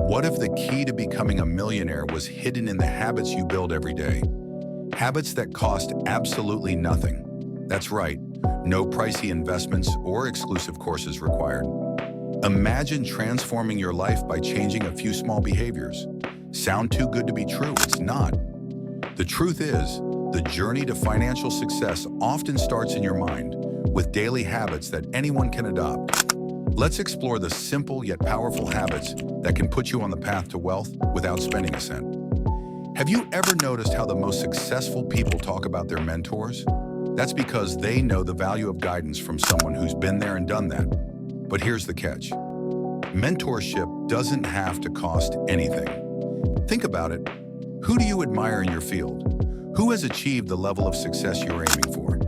What if the key to becoming a millionaire was hidden in the habits you build every day? Habits that cost absolutely nothing. That's right, no pricey investments or exclusive courses required. Imagine transforming your life by changing a few small behaviors. Sound too good to be true? It's not. The truth is, the journey to financial success often starts in your mind, with daily habits that anyone can adopt. Let's explore the simple yet powerful habits that can put you on the path to wealth without spending a cent. Have you ever noticed how the most successful people talk about their mentors? That's because they know the value of guidance from someone who's been there and done that. But here's the catch. Mentorship doesn't have to cost anything. Think about it. Who do you admire in your field? Who has achieved the level of success you're aiming for?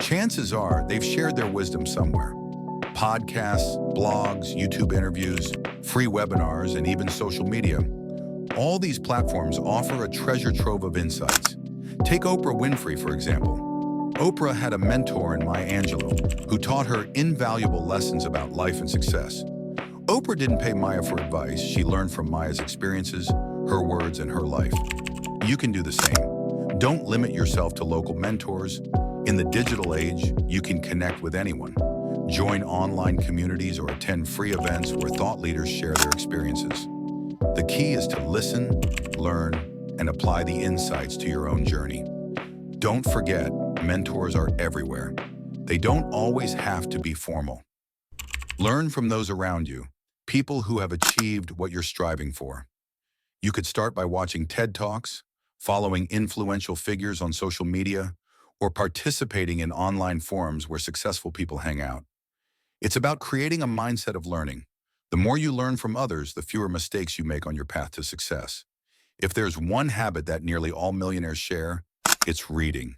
Chances are they've shared their wisdom somewhere. Podcasts, blogs, YouTube interviews, free webinars, and even social media. All these platforms offer a treasure trove of insights. Take Oprah Winfrey, for example. Oprah had a mentor in Maya Angelou who taught her invaluable lessons about life and success. Oprah didn't pay Maya for advice. She learned from Maya's experiences, her words, and her life. You can do the same. Don't limit yourself to local mentors. In the digital age, you can connect with anyone. Join online communities or attend free events where thought leaders share their experiences. The key is to listen, learn, and apply the insights to your own journey. Don't forget, mentors are everywhere. They don't always have to be formal. Learn from those around you, people who have achieved what you're striving for. You could start by watching TED Talks, following influential figures on social media, or participating in online forums where successful people hang out. It's about creating a mindset of learning. The more you learn from others, the fewer mistakes you make on your path to success. If there's one habit that nearly all millionaires share, it's reading.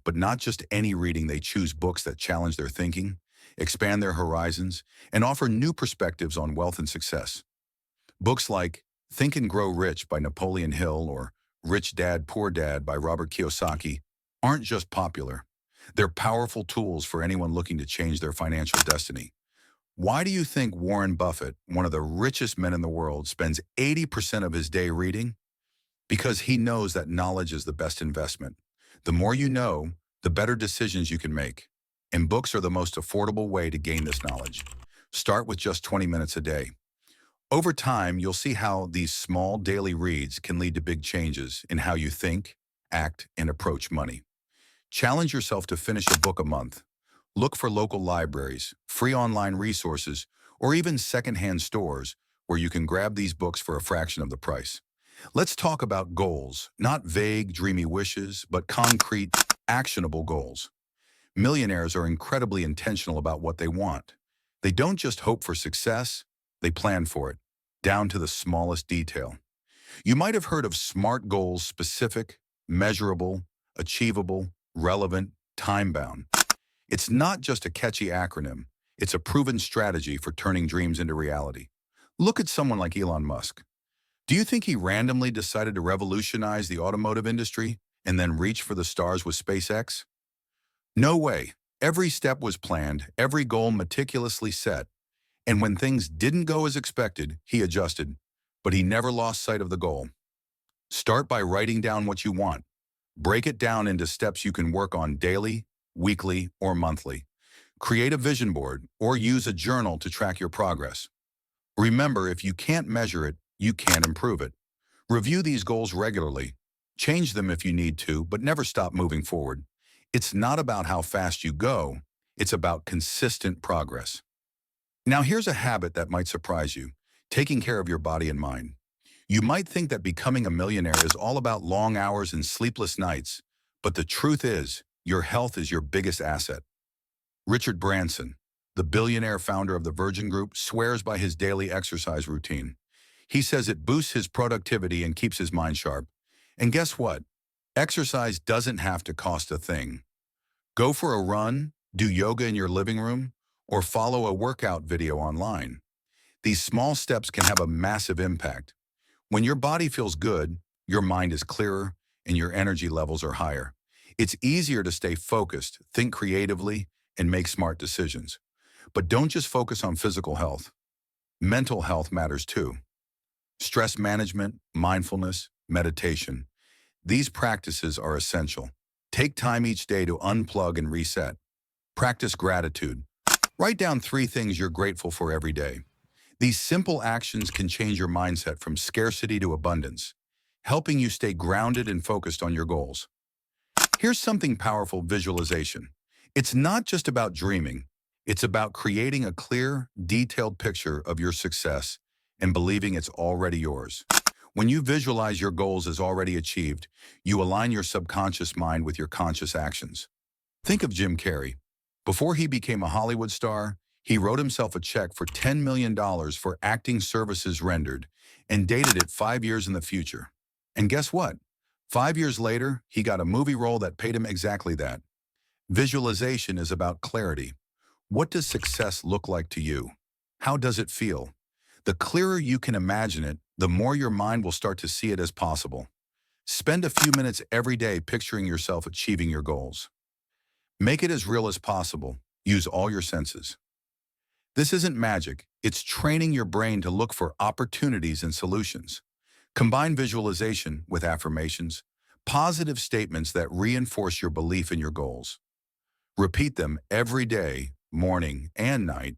But not just any reading. They choose books that challenge their thinking, expand their horizons, and offer new perspectives on wealth and success. Books like Think and Grow Rich by Napoleon Hill or Rich Dad, Poor Dad by Robert Kiyosaki aren't just popular. They're powerful tools for anyone looking to change their financial destiny. Why do you think Warren Buffett, one of the richest men in the world, spends 80% of his day reading? Because he knows that knowledge is the best investment. The more you know, the better decisions you can make. And books are the most affordable way to gain this knowledge. Start with just 20 minutes a day. Over time, you'll see how these small daily reads can lead to big changes in how you think, act, and approach money. Challenge yourself to finish a book a month. Look for local libraries, free online resources, or even secondhand stores where you can grab these books for a fraction of the price. Let's talk about goals, not vague, dreamy wishes, but concrete, actionable goals. Millionaires are incredibly intentional about what they want. They don't just hope for success, they plan for it, down to the smallest detail. You might have heard of SMART goals: specific, measurable, achievable, relevant, time-bound. It's not just a catchy acronym. It's a proven strategy for turning dreams into reality. Look at someone like Elon Musk. Do you think he randomly decided to revolutionize the automotive industry and then reach for the stars with SpaceX? No way. Every step was planned, every goal meticulously set. And when things didn't go as expected, he adjusted. But he never lost sight of the goal. Start by writing down what you want. Break it down into steps you can work on daily, weekly, or monthly. Create a vision board or use a journal to track your progress. Remember, if you can't measure it, you can't improve it. Review these goals regularly. Change them if you need to, but never stop moving forward. It's not about how fast you go, it's about consistent progress. Now here's a habit that might surprise you: taking care of your body and mind. You might think that becoming a millionaire is all about long hours and sleepless nights, but the truth is, your health is your biggest asset. Richard Branson, the billionaire founder of the Virgin Group, swears by his daily exercise routine. He says it boosts his productivity and keeps his mind sharp. And guess what? Exercise doesn't have to cost a thing. Go for a run, do yoga in your living room, or follow a workout video online. These small steps can have a massive impact. When your body feels good, your mind is clearer and your energy levels are higher. It's easier to stay focused, think creatively, and make smart decisions. But don't just focus on physical health. Mental health matters too. Stress management, mindfulness, meditation. These practices are essential. Take time each day to unplug and reset. Practice gratitude. Write down 3 things you're grateful for every day. These simple actions can change your mindset from scarcity to abundance, helping you stay grounded and focused on your goals. Here's something powerful: visualization. It's not just about dreaming. It's about creating a clear, detailed picture of your success and believing it's already yours. When you visualize your goals as already achieved, you align your subconscious mind with your conscious actions. Think of Jim Carrey. Before he became a Hollywood star, he wrote himself a check for $10 million for acting services rendered and dated it 5 years in the future. And guess what? 5 years later, he got a movie role that paid him exactly that. Visualization is about clarity. What does success look like to you? How does it feel? The clearer you can imagine it, the more your mind will start to see it as possible. Spend a few minutes every day picturing yourself achieving your goals. Make it as real as possible. Use all your senses. This isn't magic. It's training your brain to look for opportunities and solutions. Combine visualization with affirmations, positive statements that reinforce your belief in your goals. Repeat them every day, morning and night.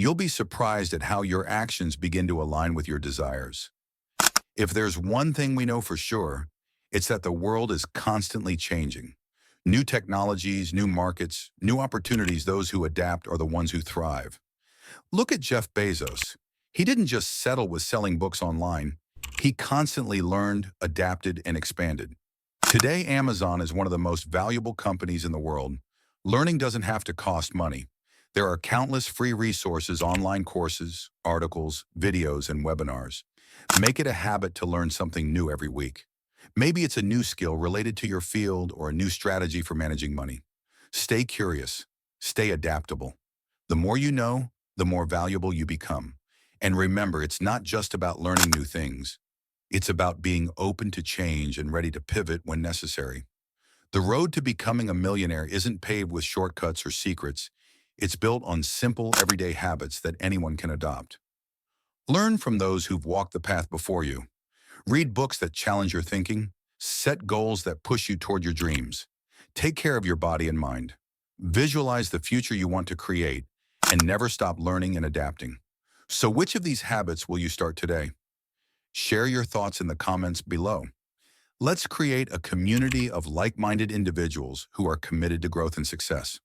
You'll be surprised at how your actions begin to align with your desires. If there's one thing we know for sure, it's that the world is constantly changing. New technologies, new markets, new opportunities. Those who adapt are the ones who thrive. Look at Jeff Bezos. He didn't just settle with selling books online. He constantly learned, adapted, and expanded. Today, Amazon is one of the most valuable companies in the world. Learning doesn't have to cost money. There are countless free resources, online courses, articles, videos, and webinars. Make it a habit to learn something new every week. Maybe it's a new skill related to your field or a new strategy for managing money. Stay curious. Stay adaptable. The more you know, the more valuable you become. And remember, it's not just about learning new things. It's about being open to change and ready to pivot when necessary. The road to becoming a millionaire isn't paved with shortcuts or secrets. It's built on simple, everyday habits that anyone can adopt. Learn from those who've walked the path before you. Read books that challenge your thinking. Set goals that push you toward your dreams. Take care of your body and mind. Visualize the future you want to create, and never stop learning and adapting. So which of these habits will you start today? Share your thoughts in the comments below. Let's create a community of like-minded individuals who are committed to growth and success.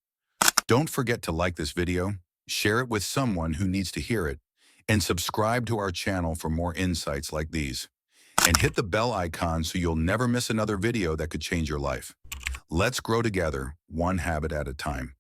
Don't forget to like this video, share it with someone who needs to hear it, and subscribe to our channel for more insights like these. And hit the bell icon so you'll never miss another video that could change your life. Let's grow together, one habit at a time.